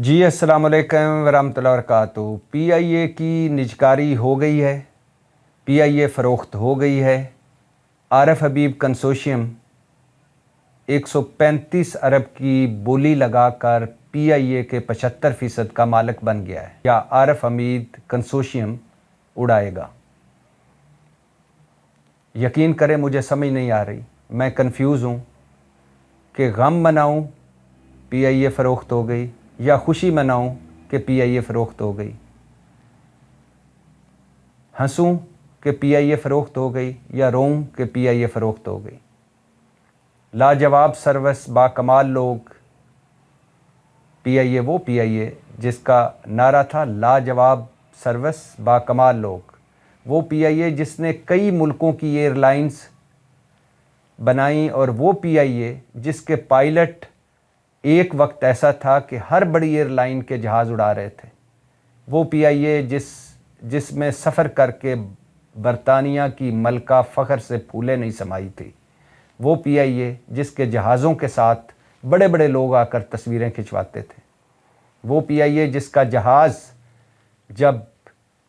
جی السلام علیکم ورحمۃ اللہ وبرکاتہ۔ پی آئی اے کی نجکاری ہو گئی ہے، پی آئی اے فروخت ہو گئی ہے۔ عارف حبیب کنسورشیم 135 ارب کی بولی لگا کر پی آئی اے کے 75% کا مالک بن گیا ہے، یا عارف حبیب کنسورشیم اڑائے گا؟ یقین کریں مجھے سمجھ نہیں آ رہی، میں کنفیوز ہوں کہ غم مناؤں پی آئی اے فروخت ہو گئی یا خوشی مناؤں کہ پی آئی اے فروخت ہو گئی، ہنسوں کہ پی آئی اے فروخت ہو گئی یا روؤں کہ پی آئی اے فروخت ہو گئی۔ لاجواب سروس با کمال لوگ، پی آئی اے وہ پی آئی اے جس کا نعرہ تھا لاجواب سروس با کمال لوگ، وہ پی آئی اے جس نے کئی ملکوں کی ایئر لائنز بنائیں، اور وہ پی آئی اے جس کے پائلٹ ایک وقت ایسا تھا کہ ہر بڑی ایئر لائن کے جہاز اڑا رہے تھے، وہ پی آئی اے جس میں سفر کر کے برطانیہ کی ملکہ فخر سے پھولے نہیں سمائی تھی، وہ پی آئی اے جس کے جہازوں کے ساتھ بڑے بڑے لوگ آ کر تصویریں کھنچواتے تھے، وہ پی آئی اے جس کا جہاز جب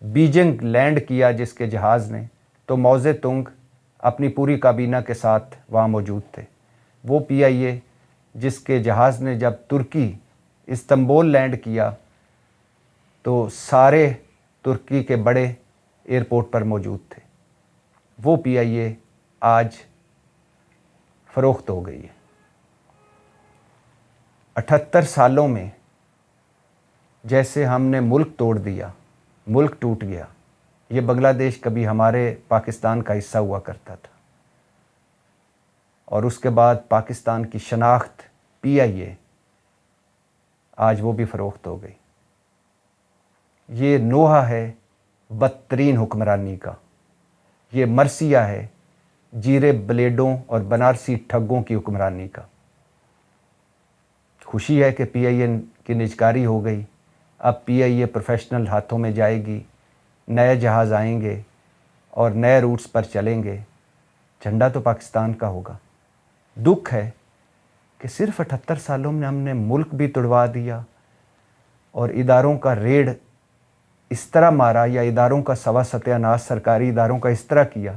بیجنگ لینڈ کیا جس کے جہاز نے، تو موز تنگ اپنی پوری کابینہ کے ساتھ وہاں موجود تھے، وہ پی آئی اے جس کے جہاز نے جب ترکی استنبول لینڈ کیا تو سارے ترکی کے بڑے ایئرپورٹ پر موجود تھے، وہ پی آئی اے آج فروخت ہو گئی ہے۔ 78 سالوں میں جیسے ہم نے ملک توڑ دیا، ملک ٹوٹ گیا۔ یہ بنگلہ دیش کبھی ہمارے پاکستان کا حصہ ہوا کرتا تھا، اور اس کے بعد پاکستان کی شناخت پی آئی اے آج وہ بھی فروخت ہو گئی۔ یہ نوحہ ہے بدترین حکمرانی کا، یہ مرثیہ ہے جیرے بلیڈوں اور بنارسی ٹھگوں کی حکمرانی کا۔ خوشی ہے کہ پی آئی اے کی نجکاری ہو گئی، اب پی آئی اے پروفیشنل ہاتھوں میں جائے گی، نئے جہاز آئیں گے اور نئے روٹس پر چلیں گے، جھنڈا تو پاکستان کا ہوگا۔ دکھ ہے کہ صرف 78 سالوں میں ہم نے ملک بھی توڑوا دیا، اور اداروں کا ریڈ اس طرح مارا، یا اداروں کا سوا ستیہ ناش سرکاری اداروں کا اس طرح کیا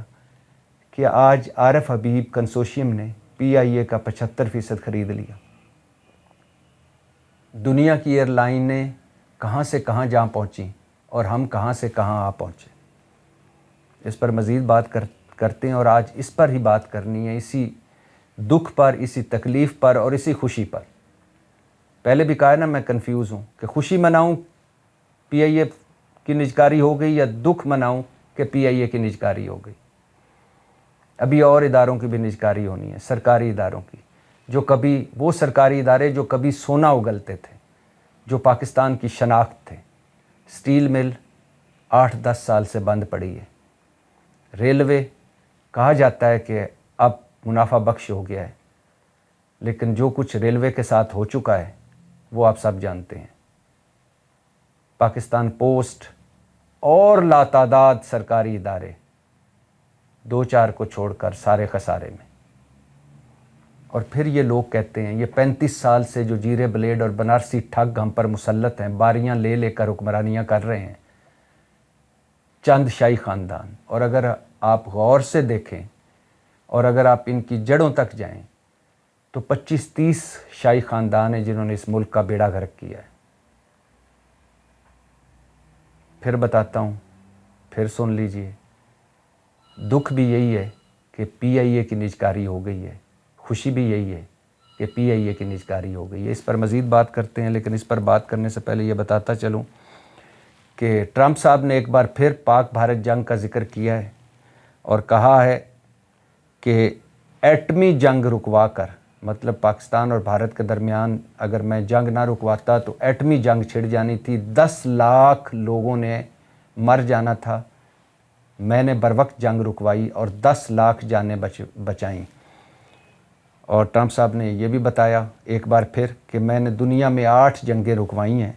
کہ آج عارف حبیب کنسورشیم نے پی آئی اے کا 75% خرید لیا۔ دنیا کی ایئر لائنیں کہاں سے کہاں جا پہنچیں، اور ہم کہاں سے کہاں آ پہنچے۔ اس پر مزید بات کرتے ہیں، اور آج اس پر ہی بات کرنی ہے، اسی دکھ پر، اسی تکلیف پر اور اسی خوشی پر۔ پہلے بھی کہا نا میں کنفیوز ہوں کہ خوشی مناؤں پی آئی اے کی نجکاری ہو گئی یا دکھ مناؤں کہ پی آئی اے کی نجکاری ہو گئی۔ ابھی اور اداروں کی بھی نجکاری ہونی ہے، سرکاری اداروں کی، جو کبھی وہ سرکاری ادارے جو کبھی سونا اگلتے تھے، جو پاکستان کی شناخت تھے۔ سٹیل مل 8-10 سال سے بند پڑی ہے۔ ریلوے کہا جاتا ہے کہ اب منافع بخش ہو گیا ہے، لیکن جو کچھ ریلوے کے ساتھ ہو چکا ہے وہ آپ سب جانتے ہیں۔ پاکستان پوسٹ اور لاتعداد سرکاری ادارے، 2-4 کو چھوڑ کر سارے خسارے میں۔ اور پھر یہ لوگ کہتے ہیں، یہ 35 سال سے جو جیرے بلیڈ اور بنارسی ٹھگ ہم پر مسلط ہیں، باریاں لے لے کر حکمرانیاں کر رہے ہیں، چند شاہی خاندان۔ اور اگر آپ غور سے دیکھیں اور اگر آپ ان کی جڑوں تک جائیں تو 25-30 شاہی خاندان ہیں جنہوں نے اس ملک کا بیڑا غرق کیا ہے۔ پھر بتاتا ہوں، پھر سن لیجئے، دکھ بھی یہی ہے کہ پی آئی اے کی نجکاری ہو گئی ہے، خوشی بھی یہی ہے کہ پی آئی اے کی نجکاری ہو گئی ہے۔ اس پر مزید بات کرتے ہیں، لیکن اس پر بات کرنے سے پہلے یہ بتاتا چلوں کہ ٹرمپ صاحب نے ایک بار پھر پاک بھارت جنگ کا ذکر کیا ہے، اور کہا ہے کہ ایٹمی جنگ رکوا کر، مطلب پاکستان اور بھارت کے درمیان اگر میں جنگ نہ رکواتا تو ایٹمی جنگ چھڑ جانی تھی، 10 لاکھ لوگوں نے مر جانا تھا، میں نے بروقت جنگ رکوائی اور 10 لاکھ جانیں بچائیں۔ اور ٹرمپ صاحب نے یہ بھی بتایا ایک بار پھر کہ میں نے دنیا میں 8 جنگیں رکوائی ہیں،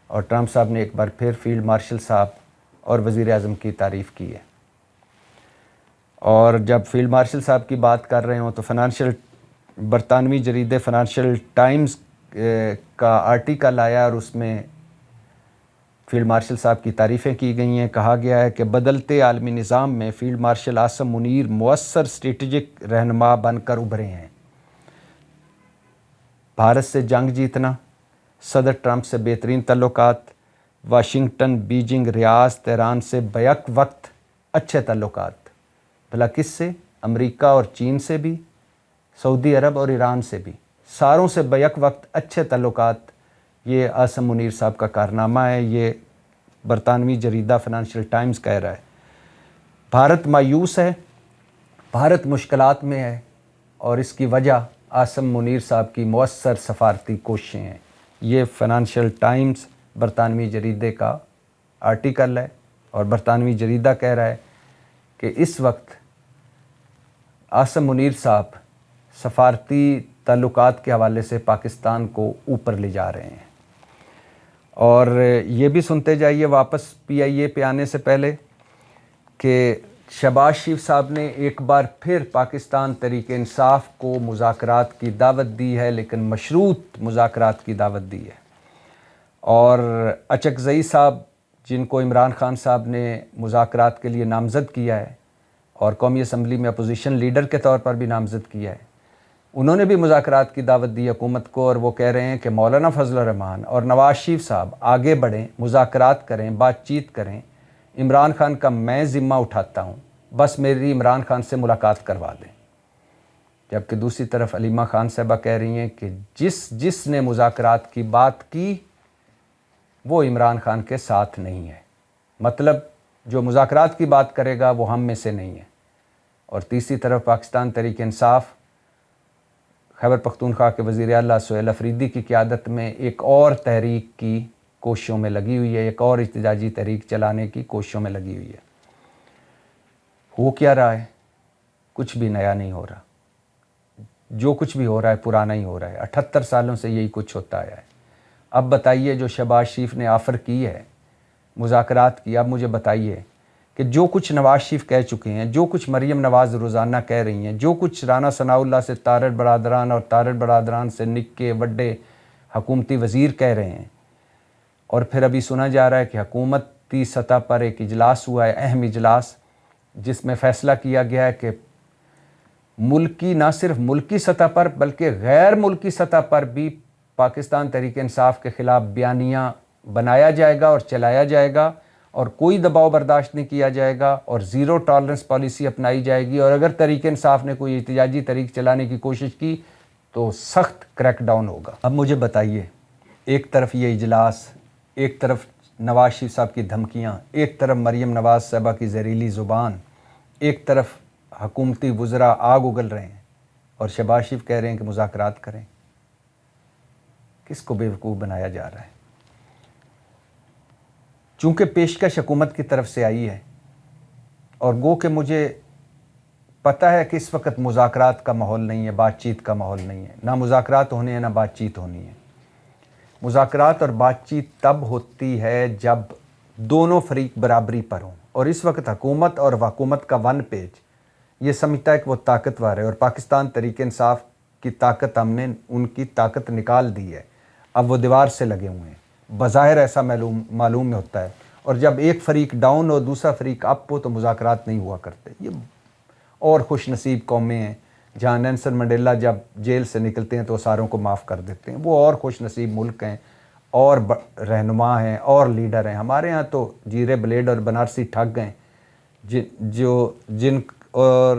اور ٹرمپ صاحب نے ایک بار پھر فیلڈ مارشل صاحب اور وزیر اعظم کی تعریف کی ہے۔ اور جب فیلڈ مارشل صاحب کی بات کر رہے ہوں تو برطانوی جریدے فنانشل ٹائمز کا آرٹیکل آیا اور اس میں فیلڈ مارشل صاحب کی تعریفیں کی گئی ہیں. کہا گیا ہے کہ بدلتے عالمی نظام میں فیلڈ مارشل عاصم منیر مؤثر اسٹریٹجک رہنما بن کر ابھرے ہیں. بھارت سے جنگ جیتنا، صدر ٹرمپ سے بہترین تعلقات، واشنگٹن، بیجنگ، ریاض، تہران سے بیک وقت اچھے تعلقات. بھلا کس سے؟ امریکہ اور چین سے بھی، سعودی عرب اور ایران سے بھی، ساروں سے بیک وقت اچھے تعلقات. یہ عاصم منیر صاحب کا کارنامہ ہے. یہ برطانوی جریدہ فائنینشیل ٹائمز کہہ رہا ہے. بھارت مایوس ہے، بھارت مشکلات میں ہے، اور اس کی وجہ عاصم منیر صاحب کی مؤثر سفارتی کوششیں ہیں. یہ فائنینشیل ٹائمز برطانوی جریدے کا آرٹیکل ہے، اور برطانوی جریدہ کہہ رہا ہے کہ اس وقت عاصم منیر صاحب سفارتی تعلقات کے حوالے سے پاکستان کو اوپر لے جا رہے ہیں. اور یہ بھی سنتے جائیے واپس پی آئی اے پہ آنے سے پہلے کہ شہباز شریف صاحب نے ایک بار پھر پاکستان تحریک انصاف کو مذاکرات کی دعوت دی ہے، لیکن مشروط مذاکرات کی دعوت دی ہے. اور اچکزئی صاحب، جن کو عمران خان صاحب نے مذاکرات کے لیے نامزد کیا ہے اور قومی اسمبلی میں اپوزیشن لیڈر کے طور پر بھی نامزد کیا ہے، انہوں نے بھی مذاکرات کی دعوت دی حکومت کو. اور وہ کہہ رہے ہیں کہ مولانا فضل الرحمان اور نواز شریف صاحب آگے بڑھیں، مذاکرات کریں، بات چیت کریں. عمران خان کا میں ذمہ اٹھاتا ہوں، بس میری عمران خان سے ملاقات کروا دیں. جبکہ دوسری طرف علیمہ خان صاحبہ کہہ رہی ہیں کہ جس نے مذاکرات کی بات کی وہ عمران خان کے ساتھ نہیں ہے. مطلب جو مذاکرات کی بات کرے گا وہ ہم میں سے نہیں ہے. اور تیسری طرف پاکستان تحریک انصاف خیبر پختونخوا کے وزیر اعلیٰ سہیل افریدی کی قیادت میں ایک اور تحریک کی کوششوں میں لگی ہوئی ہے، ایک اور احتجاجی تحریک چلانے کی کوششوں میں لگی ہوئی ہے. ہو کیا رہا ہے؟ کچھ بھی نیا نہیں ہو رہا. جو کچھ بھی ہو رہا ہے پرانا ہی ہو رہا ہے. 78 سالوں سے یہی کچھ ہوتا آیا ہے. اب بتائیے جو شہباز شریف نے آفر کی ہے مذاکرات کی، اب مجھے بتائیے کہ جو کچھ نواز شریف کہہ چکے ہیں، جو کچھ مریم نواز روزانہ کہہ رہی ہیں، جو کچھ رانا ثناء اللہ سے طارق برادران اور طارق برادران سے نکے وڈے حکومتی وزیر کہہ رہے ہیں، اور پھر ابھی سنا جا رہا ہے کہ حکومتی سطح پر ایک اجلاس ہوا ہے، اہم اجلاس، جس میں فیصلہ کیا گیا ہے کہ ملکی، نہ صرف ملکی سطح پر بلکہ غیر ملکی سطح پر بھی پاکستان تحریک انصاف کے خلاف بیانیہ بنایا جائے گا اور چلایا جائے گا، اور کوئی دباؤ برداشت نہیں کیا جائے گا، اور زیرو ٹالرنس پالیسی اپنائی جائے گی. اور اگر تحریک انصاف نے کوئی احتجاجی تحریک چلانے کی کوشش کی تو سخت کریک ڈاؤن ہوگا. اب مجھے بتائیے، ایک طرف یہ اجلاس، ایک طرف نواز شریف صاحب کی دھمکیاں، ایک طرف مریم نواز صاحبہ کی زہریلی زبان، ایک طرف حکومتی وزراء آگ اگل رہے ہیں، اور شہباز شریف کہہ رہے ہیں کہ مذاکرات کریں. کس کو بیوقوف بنایا جا رہا ہے؟ چونکہ پیشکش حکومت کی طرف سے آئی ہے، اور گو کہ مجھے پتہ ہے کہ اس وقت مذاکرات کا ماحول نہیں ہے، بات چیت کا ماحول نہیں ہے. نہ مذاکرات ہونے ہیں، نہ بات چیت ہونی ہے. مذاکرات اور بات چیت تب ہوتی ہے جب دونوں فریق برابری پر ہوں، اور اس وقت حکومت اور حکومت کا ون پیج یہ سمجھتا ہے کہ وہ طاقتور ہے، اور پاکستان تحریک انصاف کی طاقت، ہم نے ان کی طاقت نکال دی ہے. اب وہ دیوار سے لگے ہوئے ہیں. بظاہر ایسا معلوم میں ہوتا ہے، اور جب ایک فریق ڈاؤن ہو دوسرا فریق اپ ہو تو مذاکرات نہیں ہوا کرتے. یہ اور خوش نصیب قومیں ہیں جہاں نیلسن منڈیلا جب جیل سے نکلتے ہیں تو ساروں کو معاف کر دیتے ہیں. وہ اور خوش نصیب ملک ہیں، اور رہنما ہیں، اور لیڈر ہیں. ہمارے ہاں تو جیرے بلیڈ اور بنارسی ٹھگ ہیں جن اور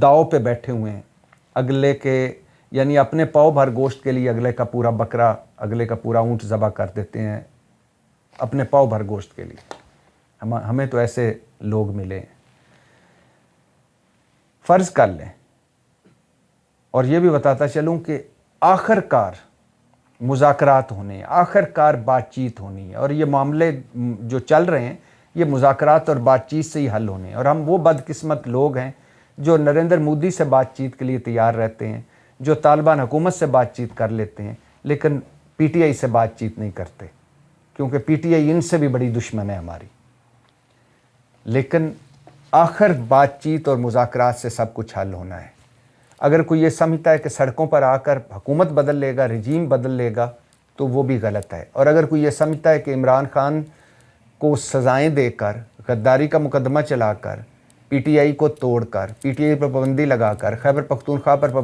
داؤ پہ بیٹھے ہوئے ہیں، اگلے کے یعنی اپنے پاؤ بھر گوشت کے لیے اگلے کا پورا بکرا، اگلے کا پورا اونٹ ذبح کر دیتے ہیں اپنے پاؤ بھر گوشت کے لیے. ہمیں تو ایسے لوگ ملے ہیں. فرض کر لیں، اور یہ بھی بتاتا چلوں کہ آخر کار مذاکرات ہونے ہیں، آخر کار بات چیت ہونی ہے، اور یہ معاملے جو چل رہے ہیں یہ مذاکرات اور بات چیت سے ہی حل ہونے ہیں. اور ہم وہ بدقسمت لوگ ہیں جو نریندر مودی سے بات چیت کے لیے تیار رہتے ہیں، جو طالبان حکومت سے بات چیت کر لیتے ہیں، لیکن پی ٹی آئی سے بات چیت نہیں کرتے، کیونکہ پی ٹی آئی ان سے بھی بڑی دشمن ہے ہماری. لیکن آخر بات چیت اور مذاکرات سے سب کچھ حل ہونا ہے. اگر کوئی یہ سمجھتا ہے کہ سڑکوں پر آ کر حکومت بدل لے گا، رجیم بدل لے گا، تو وہ بھی غلط ہے. اور اگر کوئی یہ سمجھتا ہے کہ عمران خان کو سزائیں دے کر، غداری کا مقدمہ چلا کر، پی ٹی آئی کو توڑ کر، پی ٹی آئی پر پابندی لگا کر، خیبر پختونخوا پر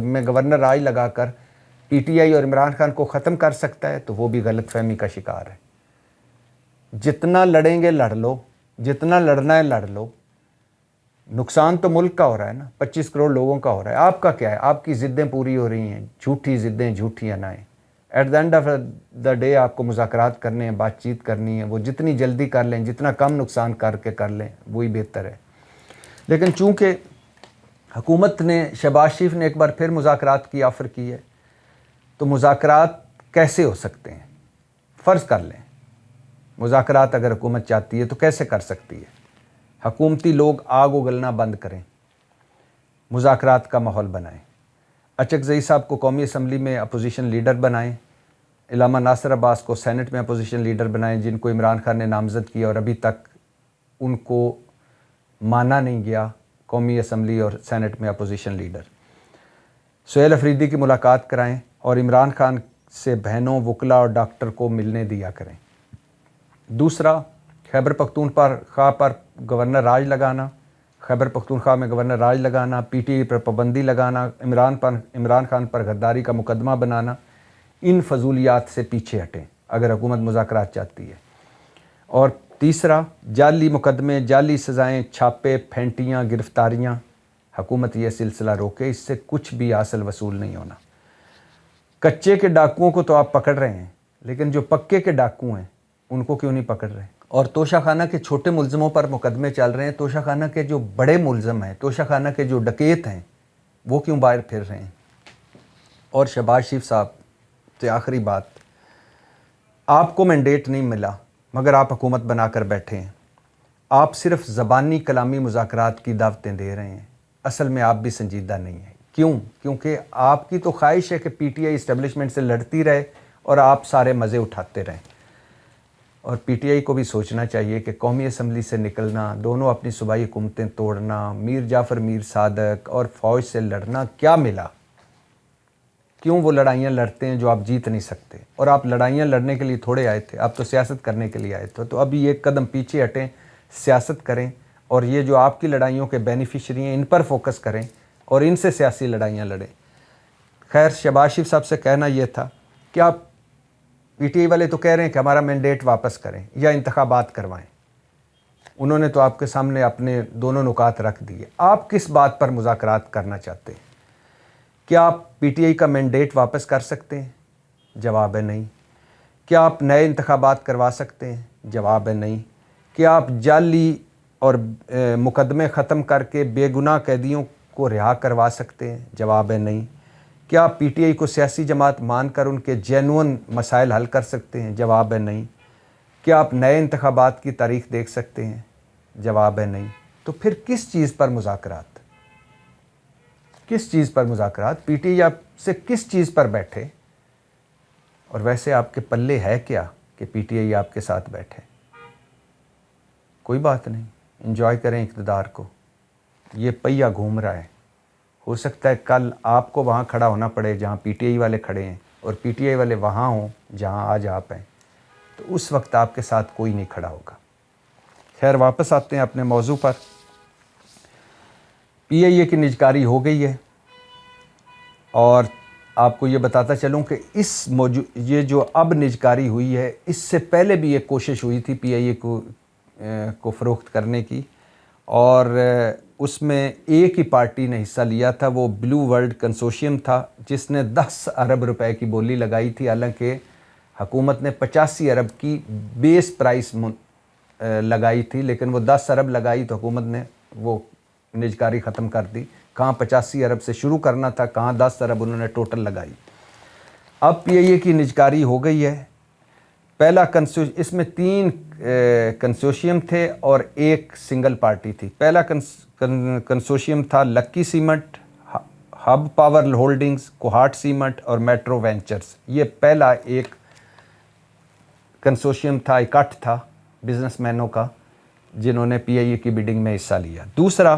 میں گورنر راج لگا کر پی ٹی آئی اور عمران خان کو ختم کر سکتا ہے، تو وہ بھی غلط فہمی کا شکار ہے. جتنا لڑیں گے لڑ لو، جتنا لڑنا ہے لڑ لو. نقصان تو ملک کا ہو رہا ہے نا، 25 کروڑ لوگوں کا ہو رہا ہے. آپ کا کیا ہے؟ آپ کی ضدیں پوری ہو رہی ہیں، جھوٹی ضدیں، جھوٹی انائیں. At the end of the day آپ کو مذاکرات کرنے ہیں، بات چیت کرنی ہے، وہ جتنی جلدی کر لیں، جتنا کم نقصان کر کے کر لیں، وہی بہتر ہے. لیکن چونکہ حکومت نے، شہباز شریف نے ایک بار پھر مذاکرات کی آفر کی ہے، تو مذاکرات کیسے ہو سکتے ہیں؟ فرض کر لیں مذاکرات اگر حکومت چاہتی ہے تو کیسے کر سکتی ہے؟ حکومتی لوگ آگ اگلنا بند کریں، مذاکرات کا ماحول بنائیں. اچکزئی صاحب کو قومی اسمبلی میں اپوزیشن لیڈر بنائیں، علامہ ناصر عباس کو سینٹ میں اپوزیشن لیڈر بنائیں، جن کو عمران خان نے نامزد کیا اور ابھی تک ان کو مانا نہیں گیا قومی اسمبلی اور سینٹ میں اپوزیشن لیڈر. سہیل افریدی کی ملاقات کرائیں اور عمران خان سے بہنوں، وکلا اور ڈاکٹر کو ملنے دیا کریں. دوسرا، خیبر پختونخوا پر گورنر راج لگانا، خیبر پختونخوا میں گورنر راج لگانا، پی ٹی آئی پر پابندی لگانا، عمران خان پر غداری کا مقدمہ بنانا، ان فضولیات سے پیچھے ہٹیں اگر حکومت مذاکرات چاہتی ہے. اور تیسرا، جعلی مقدمے، جعلی سزائیں، چھاپے، پھینٹیاں، گرفتاریاں، حکومت یہ سلسلہ روکے. اس سے کچھ بھی حاصل وصول نہیں ہونا. کچے کے ڈاکوؤں کو تو آپ پکڑ رہے ہیں، لیکن جو پکے کے ڈاکو ہیں ان کو کیوں نہیں پکڑ رہے؟ اور توشہ خانہ کے چھوٹے ملزموں پر مقدمے چل رہے ہیں، توشہ خانہ کے جو بڑے ملزم ہیں، توشہ خانہ کے جو ڈکیت ہیں، وہ کیوں باہر پھر رہے ہیں؟ اور شہباز شریف صاحب سے آخری بات، آپ کو مینڈیٹ نہیں ملا مگر آپ حکومت بنا کر بیٹھے ہیں. آپ صرف زبانی کلامی مذاکرات کی دعوتیں دے رہے ہیں، اصل میں آپ بھی سنجیدہ نہیں ہیں. کیوں؟ کیونکہ آپ کی تو خواہش ہے کہ پی ٹی آئی اسٹیبلشمنٹ سے لڑتی رہے اور آپ سارے مزے اٹھاتے رہیں. اور پی ٹی آئی کو بھی سوچنا چاہیے کہ قومی اسمبلی سے نکلنا، دونوں اپنی صوبائی حکومتیں توڑنا، میر جعفر میر صادق اور فوج سے لڑنا کیا ملا؟ کیوں وہ لڑائیاں لڑتے ہیں جو آپ جیت نہیں سکتے؟ اور آپ لڑائیاں لڑنے کے لیے تھوڑے آئے تھے، آپ تو سیاست کرنے کے لیے آئے تھے. تو ابھی ایک قدم پیچھے ہٹیں، سیاست کریں، اور یہ جو آپ کی لڑائیوں کے بینیفیشری ہیں ان پر فوکس کریں اور ان سے سیاسی لڑائیاں لڑیں. خیر، شہباز شریف صاحب سے کہنا یہ تھا کہ آپ پی ٹی آئی والے تو کہہ رہے ہیں کہ ہمارا مینڈیٹ واپس کریں یا انتخابات کروائیں. انہوں نے تو آپ کے سامنے اپنے دونوں نکات رکھ دیے. آپ کس بات پر مذاکرات کرنا چاہتے ہیں؟ کیا آپ پی ٹی آئی کا مینڈیٹ واپس کر سکتے ہیں؟ جواب ہے نہیں. کیا آپ نئے انتخابات کروا سکتے ہیں؟ جواب ہے نہیں. کیا آپ جعلی اور مقدمے ختم کر کے بے گناہ قیدیوں کو رہا کروا سکتے ہیں؟ جواب ہے نہیں. کیا آپ پی ٹی آئی کو سیاسی جماعت مان کر ان کے جینون مسائل حل کر سکتے ہیں؟ جواب ہے نہیں. کیا آپ نئے انتخابات کی تاریخ دیکھ سکتے ہیں؟ جواب ہے نہیں. تو پھر کس چیز پر مذاکرات؟ کس چیز پر مذاکرات؟ پی ٹی آئی آپ سے کس چیز پر بیٹھے؟ اور ویسے آپ کے پلے ہے کیا کہ پی ٹی آئی آپ کے ساتھ بیٹھے؟ کوئی بات نہیں، انجوائے کریں اقتدار کو. یہ پہیہ گھوم رہا ہے. ہو سکتا ہے کل آپ کو وہاں کھڑا ہونا پڑے جہاں پی ٹی آئی والے کھڑے ہیں، اور پی ٹی آئی والے وہاں ہوں جہاں آج آپ ہیں. تو اس وقت آپ کے ساتھ کوئی نہیں کھڑا ہوگا. خیر، واپس آتے ہیں اپنے موضوع پر. پی آئی اے کی نجکاری ہو گئی ہے، اور آپ کو یہ بتاتا چلوں کہ یہ جو اب نجکاری ہوئی ہے، اس سے پہلے بھی ایک کوشش ہوئی تھی پی آئی اے کو فروخت کرنے کی، اور اس میں ایک ہی پارٹی نے حصہ لیا تھا. وہ بلو ورلڈ کنسورشیم تھا جس نے 10 ارب روپے کی بولی لگائی تھی، حالانکہ حکومت نے 85 ارب کی بیس پرائس لگائی تھی، لیکن وہ 10 ارب لگائی تو حکومت نے وہ نجکاری ختم کر دی. کہاں 85 ارب سے شروع کرنا تھا، کہاں 10 ارب انہوں نے ٹوٹل لگائی. اب پی آئی اے کی نجکاری ہو گئی ہے. پہلا اس میں 3 کنسورشیم تھے اور ایک سنگل پارٹی تھی. پہلا کنسورشیم تھا لکی سیمنٹ، ہب پاور ہولڈنگز، کوہاٹ سیمنٹ اور میٹرو وینچرز. یہ پہلا ایک کنسورشیم تھا، اکٹھ تھا بزنس مینوں کا، جنہوں نے پی آئی اے کی بیڈنگ میں حصہ لیا. دوسرا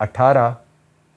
18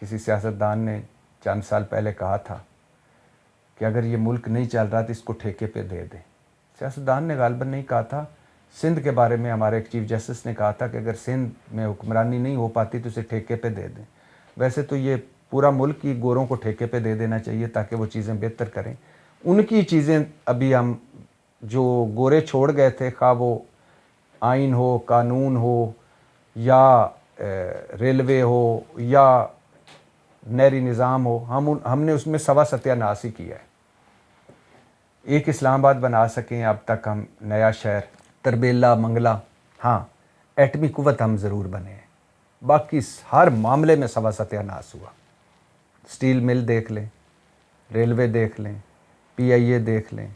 کسی سیاستدان نے چند سال پہلے کہا تھا کہ اگر یہ ملک نہیں چل رہا تو اس کو ٹھیکے پہ دے دیں. سیاستدان نے غالباً نہیں کہا تھا، سندھ کے بارے میں ہمارے ایک چیف جسٹس نے کہا تھا کہ اگر سندھ میں حکمرانی نہیں ہو پاتی تو اسے ٹھیکے پہ دے دیں. ویسے تو یہ پورا ملک ہی گوروں کو ٹھیکے پہ دے دینا چاہیے تاکہ وہ چیزیں بہتر کریں. ان کی چیزیں ابھی ہم جو گورے چھوڑ گئے تھے، خواہ وہ آئین ہو، قانون ہو، یا ریلوے ہو، یا نہری نظام ہو، ہم نے اس میں سوا ستیہ ناش ہی کیا ہے. ایک اسلام آباد بنا سکیں اب تک ہم، نیا شہر، تربیلا، منگلا، ہاں ایٹمی قوت ہم ضرور بنے ہیں، باقی ہر معاملے میں سوا ستیہ ناش ہوا. سٹیل مل دیکھ لیں، ریلوے دیکھ لیں، پی آئی اے دیکھ لیں،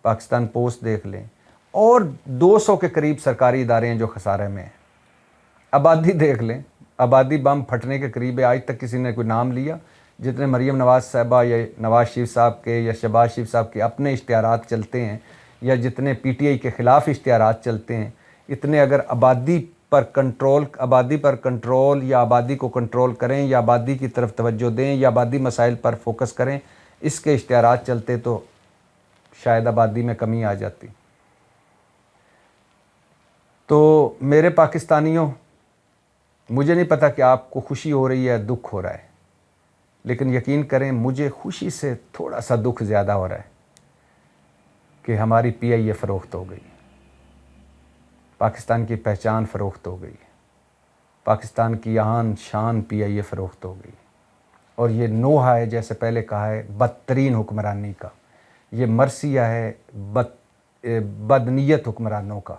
پاکستان پوسٹ دیکھ لیں، اور 200 کے قریب سرکاری ادارے ہیں جو خسارے میں ہیں. آبادی دیکھ لیں، آبادی بم پھٹنے کے قریب ہے، آج تک کسی نے کوئی نام لیا؟ جتنے مریم نواز صاحبہ یا نواز شریف صاحب کے یا شہباز شریف صاحب کے اپنے اشتہارات چلتے ہیں، یا جتنے پی ٹی آئی کے خلاف اشتہارات چلتے ہیں، اتنے اگر آبادی پر کنٹرول یا آبادی کو کنٹرول کریں یا آبادی کی طرف توجہ دیں یا آبادی مسائل پر فوکس کریں، اس کے اشتہارات چلتے تو شاید آبادی میں کمی آ جاتی. تو میرے پاکستانیوں، مجھے نہیں پتہ کہ آپ کو خوشی ہو رہی ہے، دکھ ہو رہا ہے، لیکن یقین کریں مجھے خوشی سے تھوڑا سا دکھ زیادہ ہو رہا ہے کہ ہماری پی آئی اے فروخت ہو گئی، پاکستان کی پہچان فروخت ہو گئی، پاکستان کی آن شان پی آئی اے فروخت ہو گئی. اور یہ نوحہ ہے، جیسے پہلے کہا ہے، بدترین حکمرانی کا. یہ مرثیہ ہے بدنیت حکمرانوں کا.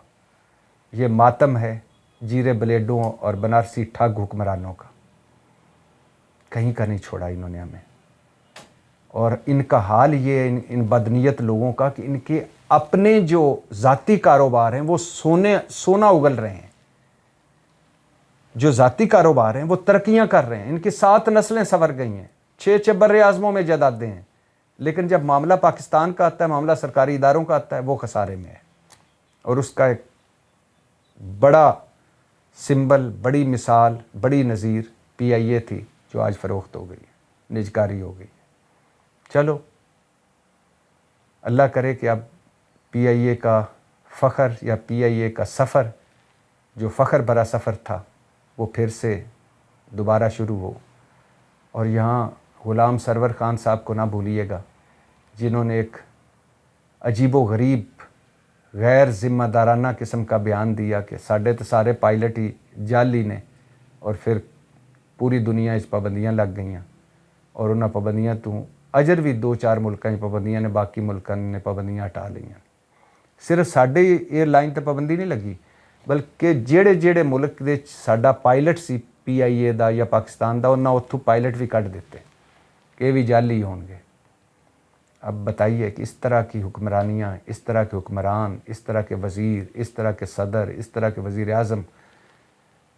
یہ ماتم ہے جیرے بلیڈوں اور بنارسی ٹھگ حکمرانوں کا. کہیں کا نہیں چھوڑا انہوں نے ہمیں. اور ان کا حال یہ ان بدنیت لوگوں کا کہ ان کے اپنے جو ذاتی کاروبار ہیں وہ سونا اگل رہے ہیں. جو ذاتی کاروبار ہیں وہ ترقیاں کر رہے ہیں. ان کی 7 نسلیں سنور گئی ہیں، 6 بر اعظموں میں جدادیں ہیں. لیکن جب معاملہ پاکستان کا آتا ہے، معاملہ سرکاری اداروں کا آتا ہے، وہ خسارے میں ہے. اور اس کا ایک بڑا سمبل، بڑی مثال، بڑی نظیر پی آئی اے تھی جو آج فروخت ہو گئی ہے، نجکاری ہو گئی ہے. چلو اللہ کرے کہ اب پی آئی اے کا فخر یا پی آئی اے کا سفر، جو فخر بھرا سفر تھا، وہ پھر سے دوبارہ شروع ہو. اور یہاں غلام سرور خان صاحب کو نہ بھولیے گا، جنہوں نے ایک عجیب و غریب غیر ذمہ دارانہ قسم کا بیان دیا کہ ساڈے تو سارے پائلٹ ہی جعلی نے، اور پھر پوری دنیا اس پابندیاں لگ گئیں، اور انہاں پابندیاں تو اجر بھی 2-4 ملکاں کی پابندیاں نے، باقی ملکاں نے پابندیاں ہٹا لئیاں. صرف ساڈے ایئر لائن تے پابندی نہیں لگی، بلکہ جہڑے ملک دے ساڈا پائلٹ سی پی آئی اے دا یا پاکستان دا، انہاں اتھوں پائلٹ بھی کٹ دیتے کہ یہ بھی جعلی ہون گے. اب بتائیے کہ اس طرح کی حکمرانیاں، اس طرح کے حکمران، اس طرح کے وزیر، اس طرح کے صدر، اس طرح کے وزیر اعظم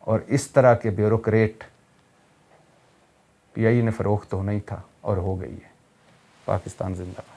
اور اس طرح کے بیوروکریٹ، پی آئی اے نے فروخت ہونا ہی تھا اور ہو گئی ہے. پاکستان زندہ باد.